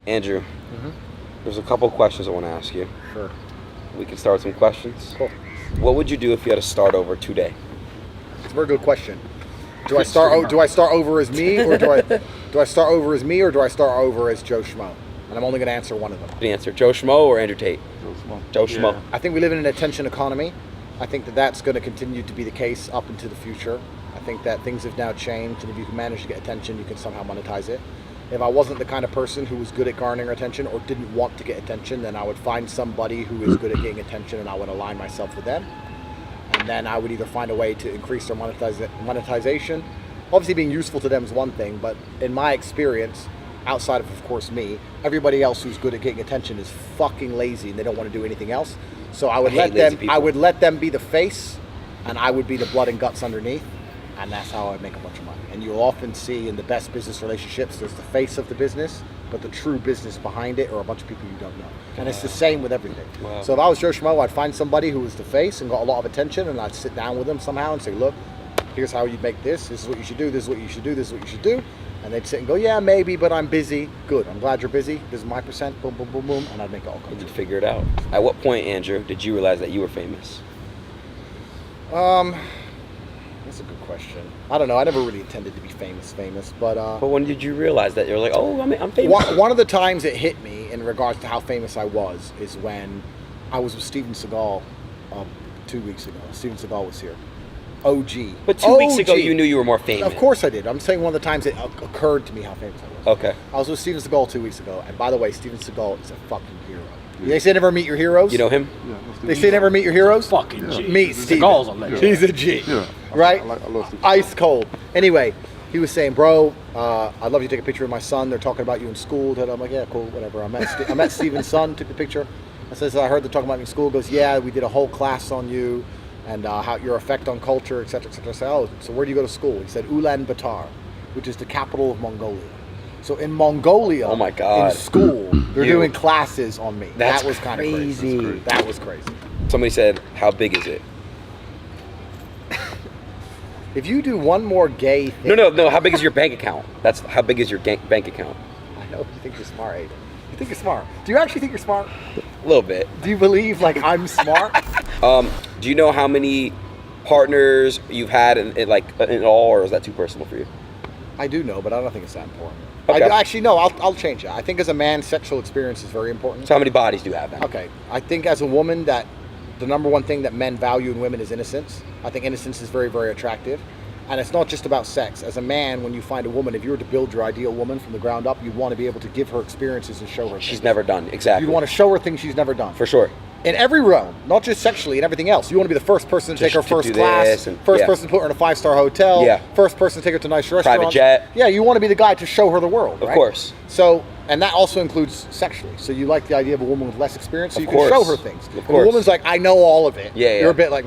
Andrew, there's a couple questions I want to ask you. Sure. We can start with some questions. Cool. What would you do if you had to start over today? It's a very good question. Do I start over as me, or do I start over as me, or do I start over as Joe Schmo? And I'm only going to answer one of them. The answer: Joe Schmo or Andrew Tate? Joe Schmo. Yeah. I think we live in an attention economy. I think that that's going to continue to be the case up into the future. I think that things have now changed, and if you can manage to get attention, you can somehow monetize it. If I wasn't the kind of person who was good at garnering attention or didn't want to get attention, then I would find somebody who is good at getting attention, and I would align myself with them. And then I would either find a way to increase their monetization. Obviously, being useful to them is one thing, but in my experience, outside of course, me, everybody else who's good at getting attention is fucking lazy, and they don't want to do anything else. So I would let them be the face, and I would be the blood and guts underneath, and that's how I make a bunch of money. And you'll often see in the best business relationships, there's the face of the business, but the true business behind it are a bunch of people you don't know. And it's the same with everything. Wow. So if I was Joe Schmo, I'd find somebody who was the face and got a lot of attention, and I'd sit down with them somehow and say, look, here's how you make this. This is what you should do. This is what you should do. This is what you should do. And they'd sit and go, yeah, maybe, but I'm busy. Good. I'm glad you're busy. This is my percent. Boom, boom, boom, boom. And I'd make it all come Did you true. figure it out? At what point, Andrew, did you realize that you were famous? That's a good question. I don't know. I never really intended to be famous, but But when did you realize that you're like, oh, I'm famous? one of the times it hit me in regards to how famous I was is when I was with Steven Seagal 2 weeks ago. Steven Seagal was here. OG. But 2 weeks ago, you knew you were more famous. Of course I did. I'm saying one of the times it occurred to me how famous I was. Okay. I was with Steven Seagal 2 weeks ago, and by the way, Steven Seagal is a fucking hero. They say never meet your heroes. You know him? They say never meet your heroes. Fucking G. Meet Steven. Seagal's a legend. He's a G. Yeah. Right? I love Steven. Ice cold. Anyway, he was saying, bro, I'd love you to take a picture of my son. They're talking about you in school. I'm like, yeah, cool, whatever. I met Steven's son, took the picture. I says, I heard they're talking about me in school. He goes, yeah, we did a whole class on you and how your effect on culture, et cetera, et cetera. I said, oh, so where do you go to school? He said, Ulaanbaatar, which is the capital of Mongolia. So in Mongolia, Oh my God. in school, they're doing classes on me. That's that was kind of crazy. crazy. That was crazy. Somebody said, how big is it? If you do one more gay thing... No. How big is your bank account? That's how big is your bank account? I know you think you're smart, Adin. You think you're smart. Do you actually think you're smart? A little bit. Do you believe, like, I'm smart? Do you know how many partners you've had in all, or is that too personal for you? I do know, but I don't think it's that important. Okay. Actually, no, I'll change it. I think as a man, sexual experience is very important. So how many bodies do you have then? Okay. I think as a woman that the number one thing that men value in women is innocence. I think innocence is very, very attractive. And it's not just about sex. As a man, when you find a woman, if you were to build your ideal woman from the ground up, you'd want to be able to give her experiences and show her She's things. never done, exactly. You'd want to show her things she's never done. For sure. In every realm, not just sexually and everything else. You want to be the first person to take her to first do class, this and- first yeah. person to put her in a 5-star hotel, Yeah. first person to take her to a nice restaurant. Private jet. Yeah, you want to be the guy to show her the world, Of right? course. So, and that also includes sexually. So you like the idea of a woman with less experience, so Of you can show course. her things. Of If course. a woman's like, I know all of it. Yeah. You're a bit like,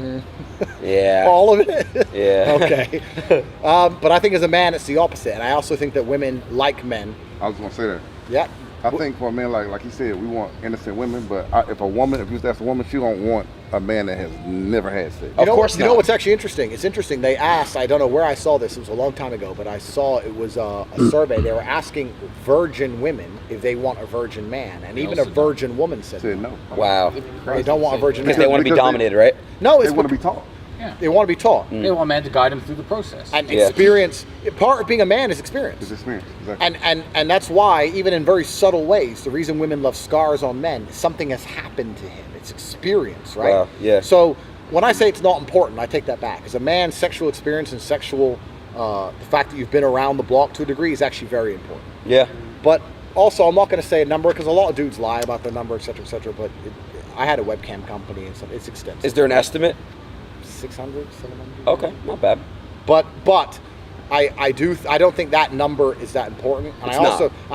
Yeah. all of it? Yeah. Okay. But I think as a man, it's the opposite. And I also think that women like men. I was gonna say that. Yeah. I think for a man, like you said, we want innocent women. But if you ask a woman, she don't want a man that has never had sex. Of course You know not. what's actually interesting? It's interesting. They asked, I don't know where I saw this. It was a long time ago, but I saw it was a survey. They were asking virgin women if they want a virgin man. And even a virgin woman said Said no. no. Wow. They don't want a virgin Because man. they want to be Because they- dominated, right? No, They it's want to be taught. Yeah. they want to be taught. They want a man to guide them through the process. And Yeah. experience, part of being a man is experience. It's experience. Exactly. And that's why, even in very subtle ways, the reason women love scars on men, something has happened to him. It's experience, right? Wow, yeah. So when I say it's not important, I take that back. As a man, sexual experience and the fact that you've been around the block to a degree is actually very important. Yeah. But also, I'm not going to say a number because a lot of dudes lie about the number, et cetera, but I had a webcam company and stuff. It's extensive. Is there an estimate? 600, 700? Okay, not bad. But I don't think that number is that important. And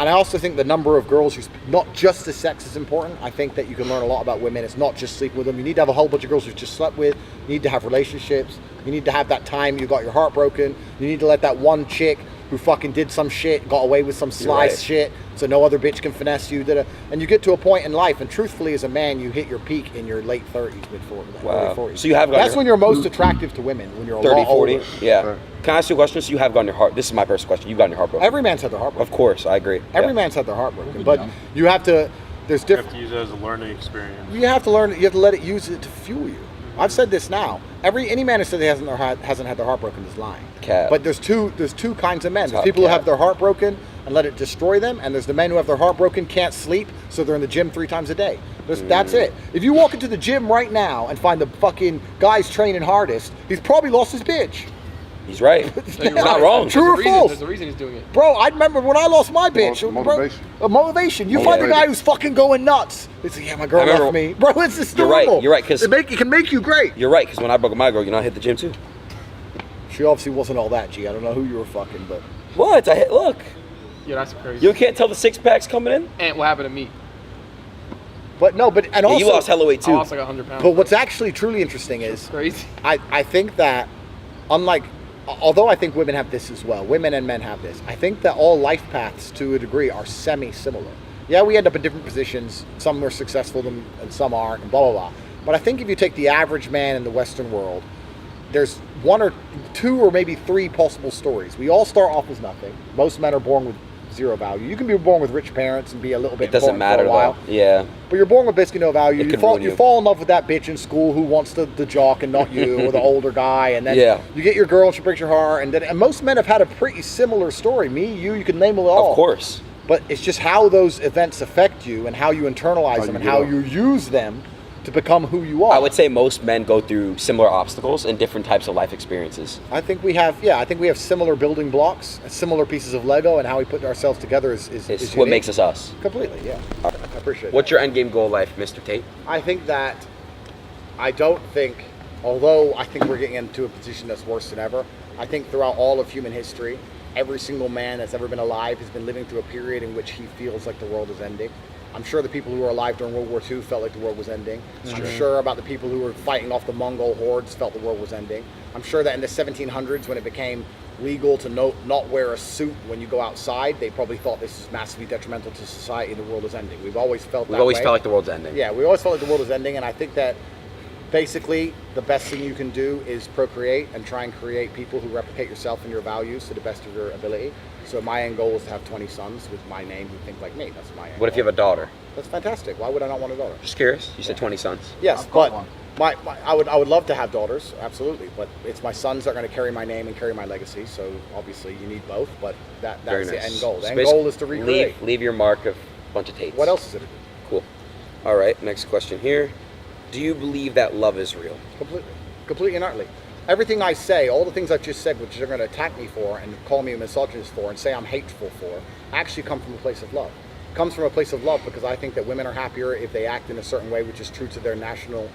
I also think the number of girls who's not just the sex is important. I think that you can learn a lot about women. It's not just sleeping with them. You need to have a whole bunch of girls you've just slept with. You need to have relationships. You need to have that time you got your heart broken. You need to let that one chick who fucking did some shit, got away with some slice shit, so no other bitch can finesse you. And you get to a point in life, and truthfully, as a man, you hit your peak in your late 30s, mid 40s, early 40s. So you have That's when you're most attractive to women, when you're 30, a lot 40. older. Yeah. Right. Can I ask you a question? So you have gotten your heart. This is my first question. You've gotten your heart broken. Every man's had their heart broken. Of course, I agree. Every man's had their heart broken, but you have to. There's You have different. to use it as a learning experience. You have to learn. You have to let it use it to fuel you. I've said this now. Any man who says he hasn't had their heart broken is lying. Cap. But there's two kinds of men. There's Top people who cap. have their heart broken and let it destroy them, and there's the men who have their heart broken, can't sleep, so they're in the gym 3 times a day. That's it. If you walk into the gym right now and find the fucking guy's training hardest, he's probably lost his bitch. He's right. He's not wrong. True or false? There's a reason he's doing it. Bro, I remember when I lost my bitch. Motivation. Bro, motivation. You find the guy who's fucking going nuts. It's like, yeah, my girl left me. Bro, it's just You're right. normal. You're right, 'cause it can make you great. You're right, because when I broke my girl, I hit the gym too. She obviously wasn't all that, G. I don't know who you were fucking, but... What? Look. Yeah, that's crazy. You can't tell the 6-pack's coming in? And what happened to me? But no, but... And Yeah, also... you lost hella weight I too. lost like 100 pounds. But what's actually truly interesting is... Crazy. I think that, unlike... Although I think women have this as well. Women and men have this. I think that all life paths, to a degree, are semi-similar. Yeah, we end up in different positions. Some are successful and some aren't, and blah, blah, blah. But I think if you take the average man in the Western world, there's 1 or 2 or maybe 3 possible stories. We all start off as nothing. Most men are born with 0 value. You can be born with rich parents and be a little bit It doesn't important matter for a while. though. Yeah. But you're born with basically no value. It You could fall, ruin you you. fall in love with that bitch in school who wants the jock and not you, or the older guy, and then Yeah. you get your girl and she breaks your heart. And most men have had a pretty similar story. Me, you can name it all. Of course. But it's just how those events affect you and how you internalize them you and get how up. you use them to become who you are. I would say most men go through similar obstacles and different types of life experiences. I think we have similar building blocks, similar pieces of Lego, and how we put ourselves together is It's unique. what makes us us. Completely, yeah. I appreciate What's that. your end game goal in life, Mr. Tate? I think that although I think we're getting into a position that's worse than ever, I think throughout all of human history, every single man that's ever been alive has been living through a period in which he feels like the world is ending. I'm sure the people who were alive during World War II felt like the world was ending. I'm sure about the people who were fighting off the Mongol hordes felt the world was ending. I'm sure that in the 1700s, when it became legal to not wear a suit when you go outside, they probably thought this is massively detrimental to society and the world is ending. We've always felt that We've always way. felt like the world's ending. Yeah, we always felt like the world was ending, and I think that basically the best thing you can do is procreate and try and create people who replicate yourself and your values to the best of your ability. So my end goal is to have 20 sons with my name who think like me. That's my end What if you goal. have a daughter? That's fantastic. Why would I not want a daughter? Just curious. You said 20 sons. Yes, I've got but one. I would love to have daughters, absolutely. But it's my sons that are going to carry my name and carry my legacy. So obviously you need both. But Very that's the nice. end goal. The So end basically, goal is to recreate. Leave your mark of a bunch of Tates. What else is it? Cool. All right, next question here. Do you believe that love is real? Completely and utterly. Everything I say, all the things I've just said, which they're going to attack me for and call me a misogynist for and say I'm hateful for, actually come from a place of love. It comes from a place of love because I think that women are happier if they act in a certain way which is true to their national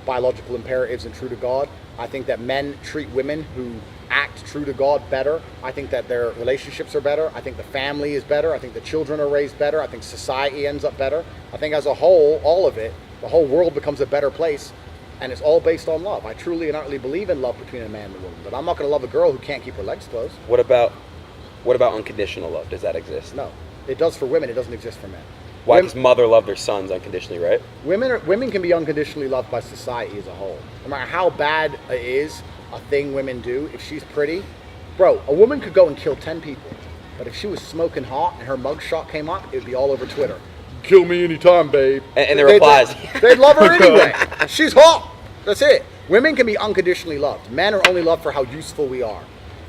biological imperatives and true to God. I think that men treat women who act true to God better. I think that their relationships are better. I think the family is better. I think the children are raised better. I think society ends up better. I think as a whole, all of it, the whole world becomes a better place. And it's all based on love. I truly and utterly believe in love between a man and a woman. But I'm not going to love a girl who can't keep her legs closed. What about unconditional love? Does that exist? No. It does for women. It doesn't exist for men. Why Women- does mother love their sons unconditionally, right? Women can be unconditionally loved by society as a whole. No matter how bad it is, a thing women do, if she's pretty, bro, a woman could go and kill 10 people. But if she was smoking hot and her mugshot came up, it would be all over Twitter. Kill me anytime, babe. And the replies. They'd love her anyway. She's hot. That's it. Women can be unconditionally loved. Men are only loved for how useful we are.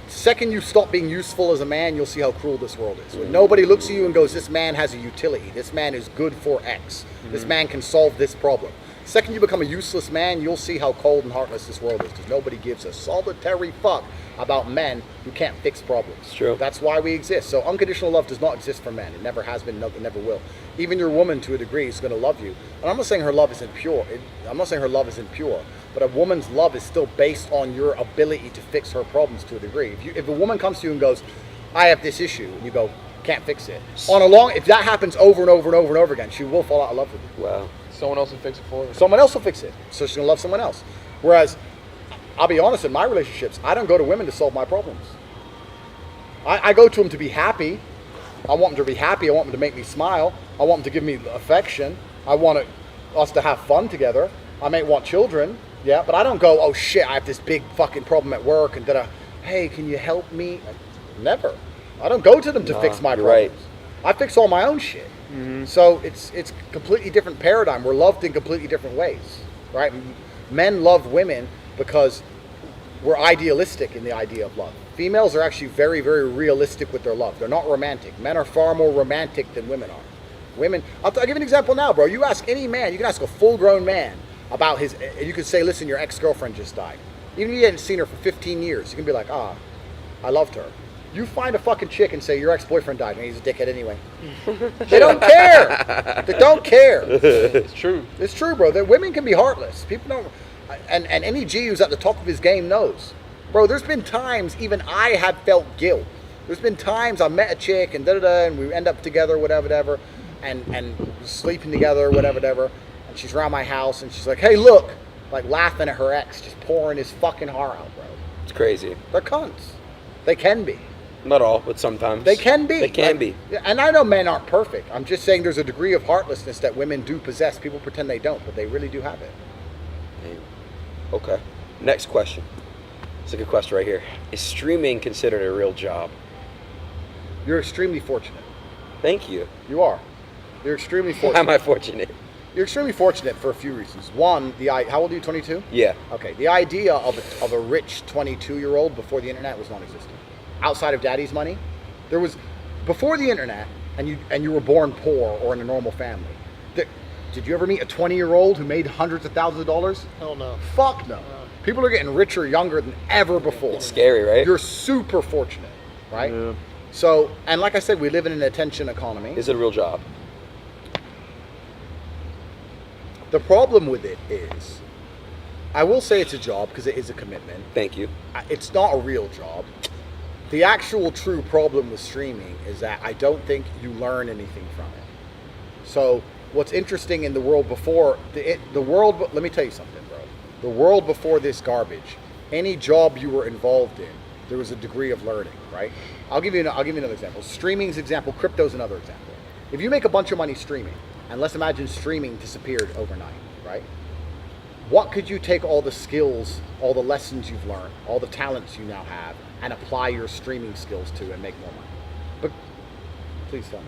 Second you stop being useful as a man, you'll see how cruel this world is. When nobody looks at you and goes, this man has a utility. This man is good for X. This man can solve this problem. Second you become a useless man, you'll see how cold and heartless this world is, because nobody gives a solitary fuck about men who can't fix problems. It's true. That's why we exist. So unconditional love does not exist for men. It never has been, it never will. Even your woman, to a degree, is going to love you. And I'm not saying her love isn't pure. But a woman's love is still based on your ability to fix her problems to a degree. If a woman comes to you and goes, I have this issue, and you go, can't fix it. If that happens over and over and over and over again, she will fall out of love with you. Wow. Someone else will fix it for her. Someone else will fix it. So she's going to love someone else. Whereas, I'll be honest, in my relationships, I don't go to women to solve my problems. I go to them to be happy. I want them to be happy. I want them to make me smile. I want them to give me affection. I want us to have fun together. I may want children, yeah, but I don't go, oh shit, I have this big fucking problem at work, and hey, can you help me? Never. I don't go to them to fix my problems. Right. I fix all my own shit. Mm-hmm. So it's completely different paradigm. We're loved in completely different ways, right? Men love women because we're idealistic in the idea of love. Females are actually very, very realistic with their love. They're not romantic. Men are far more romantic than women are. Women, I'll give you an example now, bro. You ask any man, you can ask a full-grown man about you could say, listen, your ex-girlfriend just died. Even if you hadn't seen her for 15 years, you can be like, I loved her. You find a fucking chick and say, your ex-boyfriend died, and he's a dickhead anyway. They don't care. They don't care. It's true. It's true, bro. Women can be heartless. People don't, and any G who's at the top of his game knows. Bro, there's been times even I have felt guilt. There's been times I met a chick and and we end up together, whatever, and sleeping together, whatever, and she's around my house and she's like, hey, look, like laughing at her ex, just pouring his fucking heart out, bro. It's crazy. They're cunts. They can be. Not all, but sometimes. They can be. They can be. And I know men aren't perfect. I'm just saying there's a degree of heartlessness that women do possess. People pretend they don't, but they really do have it. Okay. Next question. It's a good question right here. Is streaming considered a real job? You're extremely fortunate. Thank you. You are. You're extremely fortunate. How am I fortunate? You're extremely fortunate for a few reasons. One, how old are you, 22? Yeah. Okay, the idea of a rich 22-year-old before the internet was non-existent. Outside of daddy's money, there was, before the internet, and you were born poor or in a normal family, did you ever meet a 20-year-old who made hundreds of thousands of dollars? Hell no. Fuck no. People are getting richer younger than ever before. It's scary, right? You're super fortunate, right? Yeah. So, and like I said, we live in an attention economy. Is it a real job? The problem with it is, I will say it's a job because it is a commitment. Thank you. It's not a real job. The actual true problem with streaming is that I don't think you learn anything from it. So what's interesting in the world before, let me tell you something, bro. The world before this garbage, any job you were involved in, there was a degree of learning, right? I'll give you another example. Streaming's example, crypto's another example. If you make a bunch of money streaming, and let's imagine streaming disappeared overnight, right? What could you take all the skills, all the lessons you've learned, all the talents you now have, and apply your streaming skills to and make more money? But please tell me.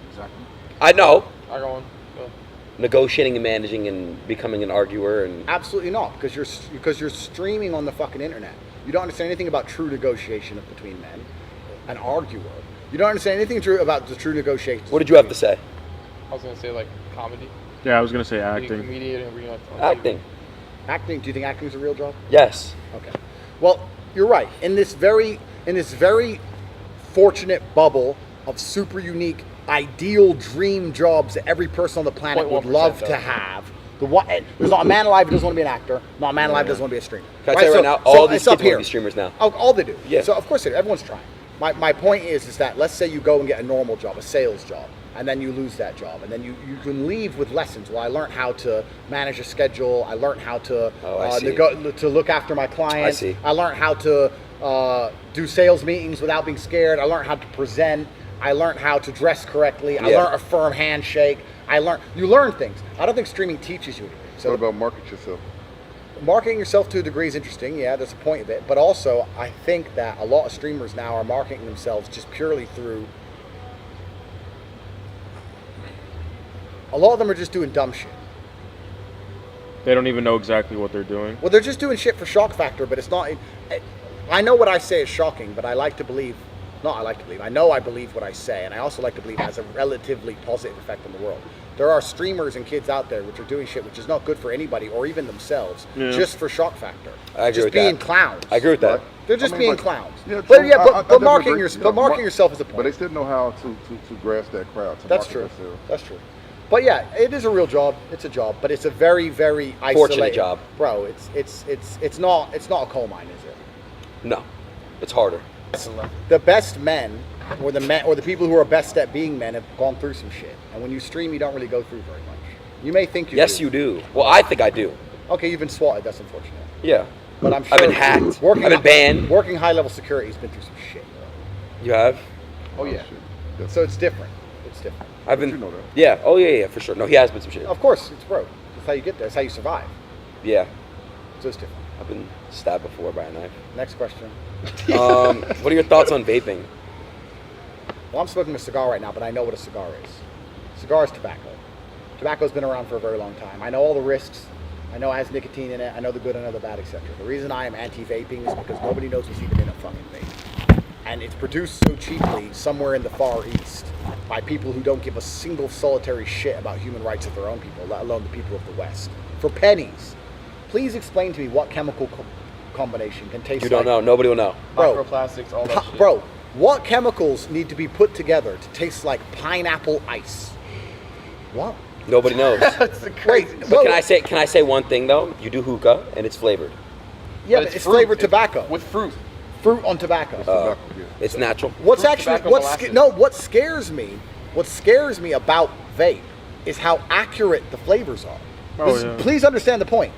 Exactly. I know. I go on. Go. Negotiating and managing and becoming an arguer and Absolutely not, because you're streaming on the fucking internet. You don't understand anything about true negotiation between men, an arguer. You don't understand anything about the true negotiations. What did you have to say? I was gonna say like comedy. Yeah, I was gonna say Being a acting. comedian and being like on Acting. Acting? Do you think acting is a real job? Yes. Okay. Well, you're right. In this very fortunate bubble of super unique, ideal dream jobs that every person on the planet would 0.1% love though. to have. There's not a man alive who doesn't want to be an actor. Not a man alive who doesn't want to be a streamer. Can I tell you right now, all these it's up kids want to here. be streamers now. All they do. Yeah. So of course they do. Everyone's trying. My point is that let's say you go and get a normal job, a sales job, and then you lose that job, and then you can leave with lessons. Well, I learned how to manage a schedule. I learned how to to look after my clients. I see. I learned how to do sales meetings without being scared. I learned how to present. I learned how to dress correctly. I learned a firm handshake. You learn things. I don't think streaming teaches you anything. So What about market yourself? marketing yourself to a degree is interesting. Yeah, there's a point of it. But also, I think that a lot of streamers now are marketing themselves just purely through. A lot of them are just doing dumb shit. They don't even know exactly what they're doing. Well, they're just doing shit for shock factor, but it's not. I know what I say is shocking, but I like to believe. Not I like to believe. I know I believe what I say, and I also like to believe it has a relatively positive effect on the world. There are streamers and kids out there which are doing shit which is not good for anybody or even themselves, just for shock factor. I agree just with being that. clowns. I agree with that. They're just being but- clowns. Yeah, but true. yeah, I but definitely marketing, agree. marketing yourself is a point. But they still know how to grasp that crowd. To That's market true. themselves. That's true. But yeah, it is a real job. It's a job, but it's a very, very isolated Fortunate job. Bro, it's not a coal mine, is it? No, it's harder. The best men or the people who are best at being men have gone through some shit. And when you stream, you don't really go through very much. You may think you Yes, do. you do. Well, I think I do. Okay, you've been swatted. That's unfortunate. Yeah. But I'm sure I've been hacked. I've been banned. Working high-level security has been through some shit. You have? Oh yeah. shit. So it's different. It's different. I've been. You know that. Yeah. Oh yeah, for sure. No, he has been some shit. Of course, it's broke. That's how you get there. That's how you survive. Yeah. So it's different. I've been stabbed before by a knife. Next question. What are your thoughts on vaping? Well, I'm smoking a cigar right now, but I know what a cigar is. Cigar is tobacco. Tobacco's been around for a very long time. I know all the risks. I know it has nicotine in it. I know the good, I know the bad, etc. The reason I am anti-vaping is because nobody knows what's even in a fucking vape. And it's produced so cheaply somewhere in the Far East by people who don't give a single solitary shit about human rights of their own people, let alone the people of the West. For pennies. Please explain to me what chemical combination can taste like... You don't know. Nobody will know. Bro, Microplastics, all that shit. Bro, what chemicals need to be put together to taste like pineapple ice? What? Nobody knows. That's crazy. But can I say one thing though? You do hookah and it's flavored. Yeah, But but it's fruit. flavored tobacco. With fruit. Fruit on tobacco. Tobacco, yeah. It's natural. What's fruit, actually tobacco, what molasses. what scares me about vape is how accurate the flavors are. Oh, yeah. Please understand the point.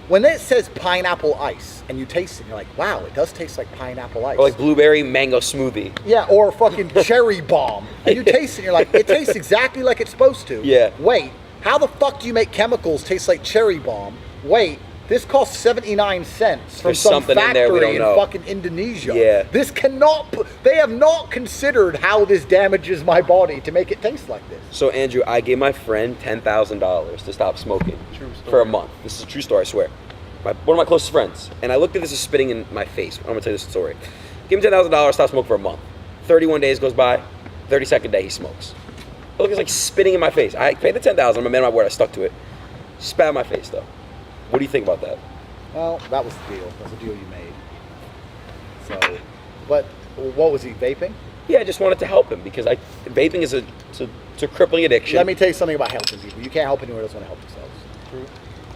When it says pineapple ice and you taste it, you're like, wow, it does taste like pineapple ice. Or like blueberry mango smoothie. Yeah, or fucking cherry bomb. And you taste it and you're like, it tastes exactly like it's supposed to. Yeah. Wait, how the fuck do you make chemicals taste like cherry bomb? Wait, this costs 79 cents from There's some something in there we factory don't in know. fucking Indonesia. Yeah. This cannot, they have not considered how this damages my body to make it taste like this. So Andrew, I gave my friend $10,000 to stop smoking True story. for a month. This is a true story, I swear. One of my closest friends, and I looked at this as spitting in my face. I'm gonna tell you this story. Give him $10,000, stop smoking for a month. 31 days goes by. 32nd day he smokes. I look, it's like spitting in my face. I paid the $10,000. I'm a man of my word. I stuck to it. Spat in my face though. What do you think about that? Well, that was the deal. That was the deal you made. So, but what was he, vaping? Yeah, I just wanted to help him because vaping is it's a crippling addiction. Let me tell you something about helping people. You can't help anyone who doesn't want to help themselves. True.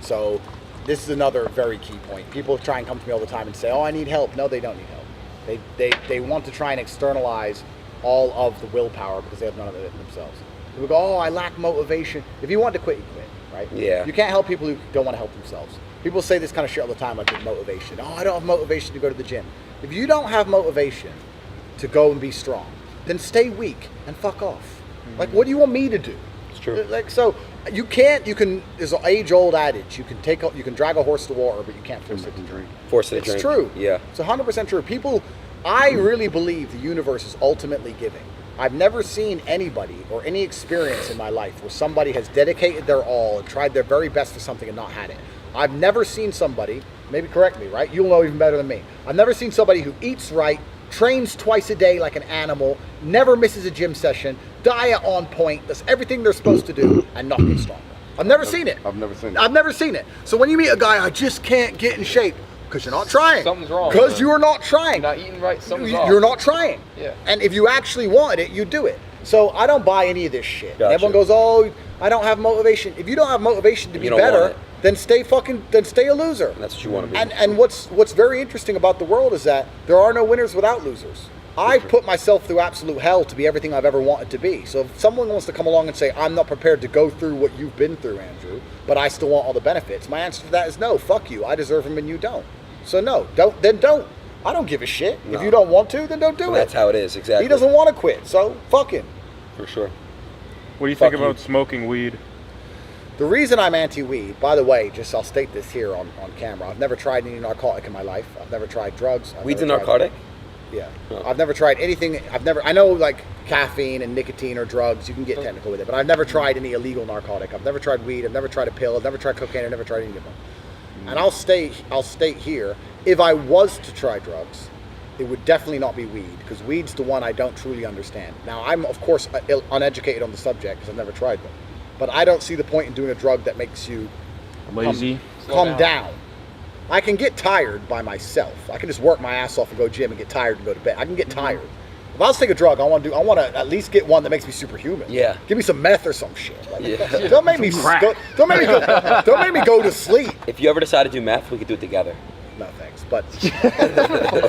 So this is another very key point. People try and come to me all the time and say, oh, I need help. No, they don't need help. They want to try and externalize all of the willpower because they have none of it themselves. People go, oh, I lack motivation. If you want to quit, you quit, right? Yeah. You can't help people who don't want to help themselves. People say this kind of shit all the time, like with motivation. Oh, I don't have motivation to go to the gym. If you don't have motivation to go and be strong, then stay weak and fuck off. Like, what do you want me to do? It's true. Like, so you can. There's an age-old adage: you can drag a horse to water, but you can't force it to drink. Force it to It's drink. true. Yeah. It's 100% true. I really believe the universe is ultimately giving. I've never seen anybody or any experience in my life where somebody has dedicated their all and tried their very best for something and not had it. I've never seen somebody, maybe correct me, right? You'll know even better than me. I've never seen somebody who eats right, trains twice a day like an animal, never misses a gym session, diet on point, does everything they're supposed to do, and not get stronger. I've never seen it. I've never seen it. I've never seen it. So when you meet a guy, I just can't get in shape, because you're not trying. Something's wrong. Because you are not trying. You're not eating right, something's off. You're not trying. Yeah. And if you actually wanted it, you do it. So I don't buy any of this shit. Gotcha. Everyone goes, oh, I don't have motivation. If you don't have motivation to be You don't want better, it. then stay a loser. And that's what you want to be. And what's very interesting about the world is that there are no winners without losers. I've put myself through absolute hell to be everything I've ever wanted to be. So if someone wants to come along and say, I'm not prepared to go through what you've been through, Andrew, but I still want all the benefits, my answer to that is no, fuck you. I deserve them and you don't. So no, don't. I don't give a shit. No. If you don't want to, then don't do So it. that's how it is, exactly. He doesn't want to quit, so fuck him. For sure. What do you Fuck think you. about smoking weed? The reason I'm anti-weed, by the way, just I'll state this here on camera, I've never tried any narcotic in my life. I've never tried drugs. Weed's a never tried- narcotic? Yeah. Huh. I've never tried anything. I know like caffeine and nicotine or drugs, you can get technical with it, but I've never tried any illegal narcotic. I've never tried weed, I've never tried a pill, I've never tried cocaine, I've never tried any of them. And I'll state here, if I was to try drugs, it would definitely not be weed, because weed's the one I don't truly understand. Now, I'm, of course, uneducated on the subject, because I've never tried them. But I don't see the point in doing a drug that makes you Lazy? come down. I can get tired by myself. I can just work my ass off and go gym and get tired and go to bed. I can get tired. If I was to take a drug, I want to at least get one that makes me superhuman. Yeah. Give me some meth or some shit. Like, Yeah. Don't make me don't make me go to sleep. If you ever decide to do meth, we could do it together. No thanks. but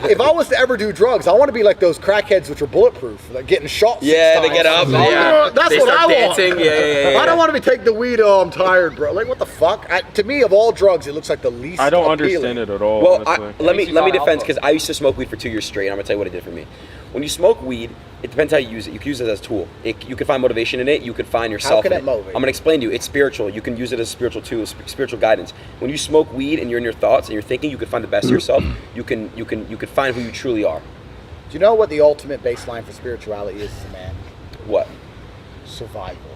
if I was to ever do drugs, I want to be like those crackheads which are bulletproof, like getting shot. Yeah, they get up. Yeah. That's They what start I dancing. want. Yeah. I don't want to be taking the weed. Oh, I'm tired, bro. Like, what the fuck? To me, of all drugs, it looks like the least. I don't appealing. understand it at all. Well, honestly. let me not defend alpha. because I used to smoke weed for 2 years straight. And I'm gonna tell you what it did for me. When you smoke weed, it depends how you use it. You can use it as a tool. You can find motivation in it. You can find yourself. can in it motivate? I'm gonna explain to you. It's spiritual. You can use it as a spiritual tool, spiritual guidance. When you smoke weed and you're in your thoughts and you're thinking, you can find the best of yourself. You can find who you truly are. Do you know what the ultimate baseline for spirituality is as a man? What? Survival.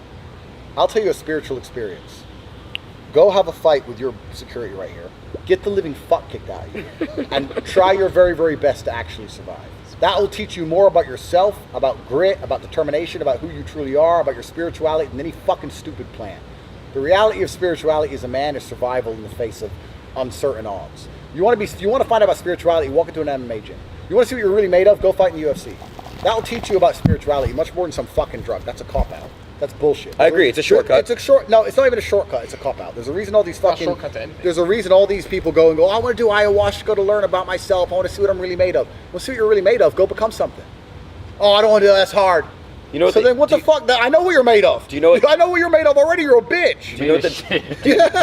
I'll tell you a spiritual experience. Go have a fight with your security right here. Get the living fuck kicked out of you. And try your very, very best to actually survive. That will teach you more about yourself, about grit, about determination, about who you truly are, about your spirituality than any fucking stupid plan. The reality of spirituality as a man is survival in the face of uncertain odds. You want to find out about spirituality, walk into an MMA gym. You want to see what you're really made of, go fight in the UFC. That will teach you about spirituality much more than some fucking drug. That's a cop-out. That's bullshit. I agree. It's a shortcut. No, it's not even a shortcut. It's a cop-out. There's a reason all these fucking... shortcut to anything. There's a reason all these people go, I want to do ayahuasca to learn about myself. I want to see what I'm really made of. Well, see what you're really made of. Go become something. Oh, I don't want to do that. That's hard. You know what so then what the fuck? I know what you're made of. Do you know what- I know what you're made of already. You're a bitch. Do you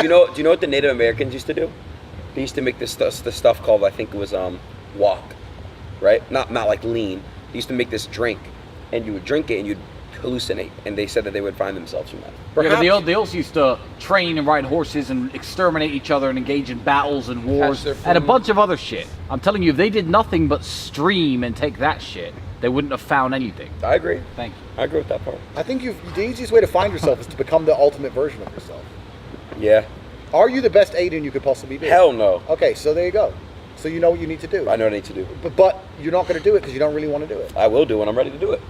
know what do you know what the Native Americans used to do? They used to make this stuff called, I think it was walk, right? Not like lean. They used to make this drink, and you would drink it and you'd hallucinate, and they said that they would find themselves from that. Yeah, but they also used to train and ride horses and exterminate each other and engage in battles and wars their and a food. bunch of other shit. I'm telling you, if they did nothing but stream and take that shit, they wouldn't have found anything. I agree. Thank you. I agree with that part. I think the easiest way to find yourself is to become the ultimate version of yourself. Yeah. Are you the best Adin you could possibly be? Hell no. Okay, so there you go. So you know what you need to do. I know what I need to do. But you're not going to do it because you don't really want to do it. I will do when I'm ready to do it.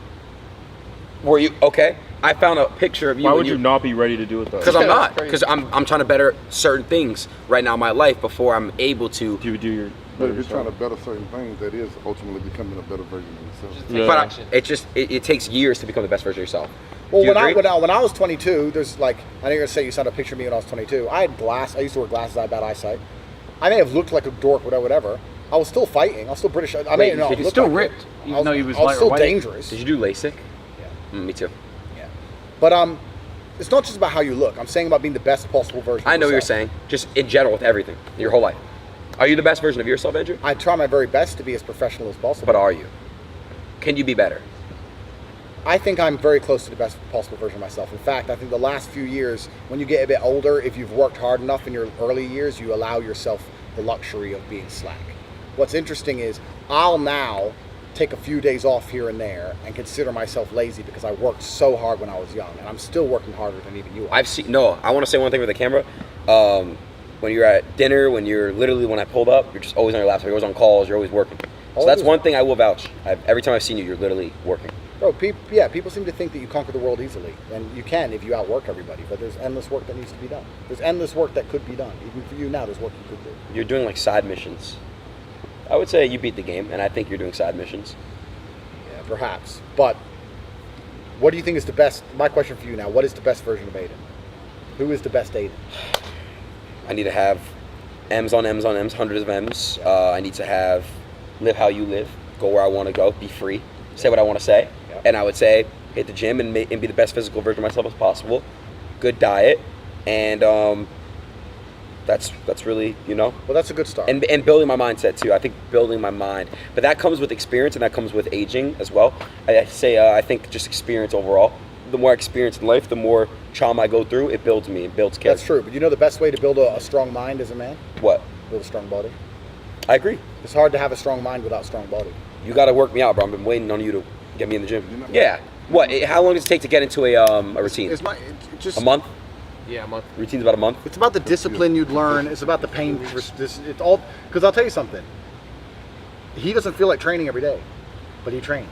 Were you okay? I found a picture of you. Why would you not be ready to do it though? Because I'm Yeah, not. that's Because I'm trying to better certain things right now in my life before I'm able to. Do you do your? But if you're trying to better certain things, that is ultimately becoming a better version of yourself. Yeah. But it takes years to become the best version of yourself. Well, Do you when I agree? was 22, there's like, I know you're gonna say you saw a picture of me when I was 22. I had glass. I used to wear glasses. I had bad eyesight. I may have looked like a dork, whatever. I was still fighting. I was still British. I may not. He's look still like ripped, it. even though he was I was lighter still weight. dangerous. Did you do LASIK? Yeah. Me too. Yeah. But it's not just about how you look. I'm saying about being the best possible version. I of know what you're yourself. saying. Just in general with everything, your whole life. Are you the best version of yourself, Andrew? I try my very best to be as professional as possible. But are you? Can you be better? I think I'm very close to the best possible version of myself. In fact, I think the last few years, when you get a bit older, if you've worked hard enough in your early years, you allow yourself the luxury of being slack. What's interesting is I'll now take a few days off here and there and consider myself lazy because I worked so hard when I was young, and I'm still working harder than even you are. I want to say one thing with the camera. When you're at dinner, when I pulled up, you're just always on your laptop, you're always on calls, you're always working. So that's one thing I will vouch. Every time I've seen you, you're literally working. Bro, people seem to think that you conquer the world easily, and you can if you outwork everybody, but there's endless work that needs to be done. There's endless work that could be done. Even for you now, there's work you could do. You're doing like side missions. I would say you beat the game, and I think you're doing side missions. Yeah, perhaps. But what do you think is the best? My question for you now: what is the best version of Adin? Who is the best Adin? I need to have M's on M's on M's, hundreds of M's. I need to have live how you live, go where I want to go, be free, say what I want to say. Yeah. And I would say hit the gym and be the best physical version of myself as possible. Good diet, and that's really, Well, that's a good start. and building my mindset too. I think building my mind, but that comes with experience and that comes with aging as well. I think just experience overall. The more experience in life, the more trauma I go through, it builds me, it builds character. That's true, but you know the best way to build a strong mind as a man? What? Build a strong body. I agree. It's hard to have a strong mind without a strong body. You got to work me out, bro. I've been waiting on you to get me in the gym. You're not- Yeah. What? How long does it take to get into a routine? It's just A month? Yeah, a month. Routine's about a month. It's about the discipline you'd learn. It's about the pain. It's all because I'll tell you something. He doesn't feel like training every day, but he trains.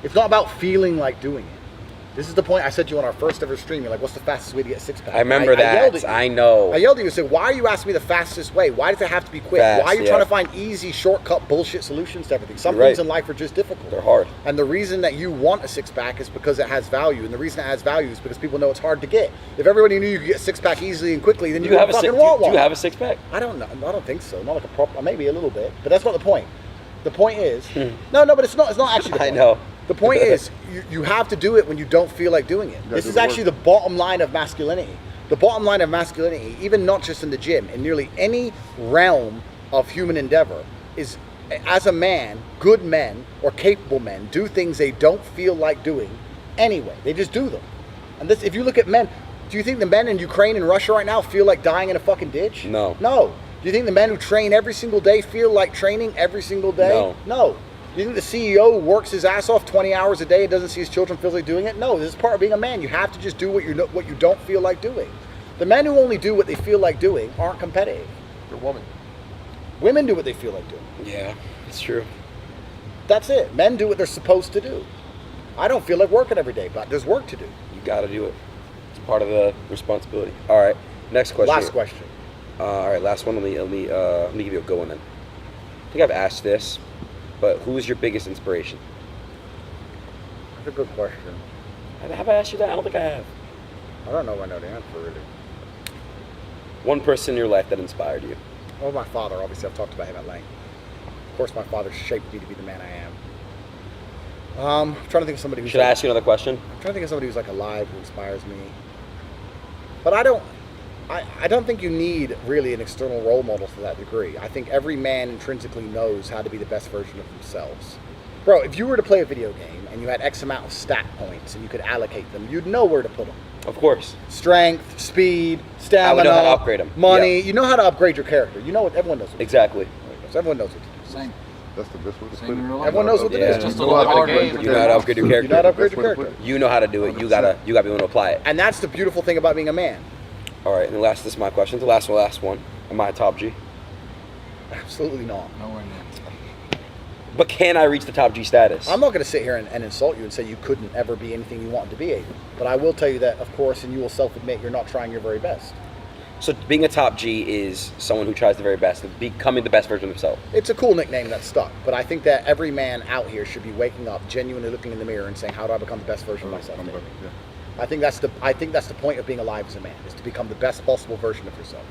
It's not about feeling like doing it. This is the point I said to you on our first ever stream. You're like, what's the fastest way to get a six-pack? I remember I yelled that. at you. I know. I yelled at you and said, why are you asking me the fastest way? Why does it have to be quick? Fast, Why are you yeah. trying to find easy, shortcut, bullshit solutions to everything? Some You're things right. in life are just difficult. They're hard. And the reason that you want a six-pack is because it has value. And the reason it has value is because people know it's hard to get. If everybody knew you could get a six-pack easily and quickly, then you wouldn't fucking want Do one. you have a six-pack? I don't know. I don't think so. Not like a proper, maybe a little bit. But that's not the point. The point is, no, but it's not actually the point. I know. The point is, you have to do it when you don't feel like doing it. This is actually the bottom line of masculinity. The bottom line of masculinity, even not just in the gym, in nearly any realm of human endeavor, is as a man, good men or capable men do things they don't feel like doing anyway. They just do them. And this, if you look at men, do you think the men in Ukraine and Russia right now feel like dying in a fucking ditch? No. No. Do you think the men who train every single day feel like training every single day? No. No. Do you think the CEO who works his ass off 20 hours a day and doesn't see his children feel like doing it? No, this is part of being a man. You have to just do what you don't feel like doing. The men who only do what they feel like doing aren't competitive. You're a woman. Women do what they feel like doing. Yeah, it's true. That's it. Men do what they're supposed to do. I don't feel like working every day, but there's work to do. You got to do it. It's part of the responsibility. All right, next question. Last question. All right, last one. Let me give you a good one then. I think I've asked this, but who is your biggest inspiration? That's a good question. Have I asked you that? I don't think I have. I don't know if I know the answer, really. One person in your life that inspired you. Well, my father, obviously, I've talked about him at length. Of course, my father shaped me to be the man I am. I'm trying to think of somebody who's Should I ask you another question? I'm trying to think of somebody who's like alive who inspires me. But I don't think you need really an external role model to that degree. I think every man intrinsically knows how to be the best version of themselves. Bro, if you were to play a video game and you had X amount of stat points and you could allocate them, you'd know where to put them. Of course. Strength, speed, stamina, I would know how to upgrade 'em. money. Yeah. You know how to upgrade your character. You know what everyone knows. What Exactly. so everyone knows what to do. Same. That's the best way to Same put in it. real life. Everyone knows what it Yeah. is. It's just a You little know how to harder. upgrade You know how to upgrade your You know character. how to upgrade Best your way to character. put You know how to do it. You gotta be able to apply it. And that's the beautiful thing about being a man. All right, and this is my question. The last one. Am I a top G? Absolutely not. Nowhere near. But can I reach the top G status? I'm not going to sit here and insult you and say you couldn't ever be anything you wanted to be, Adin. But I will tell you that, of course, and you will self-admit you're not trying your very best. So being a top G is someone who tries the very best, becoming the best version of himself. It's a cool nickname that's stuck, but I think that every man out here should be waking up, genuinely looking in the mirror and saying, how do I become the best version of myself? Yeah. I think that's the point of being alive as a man, is to become the best possible version of yourself.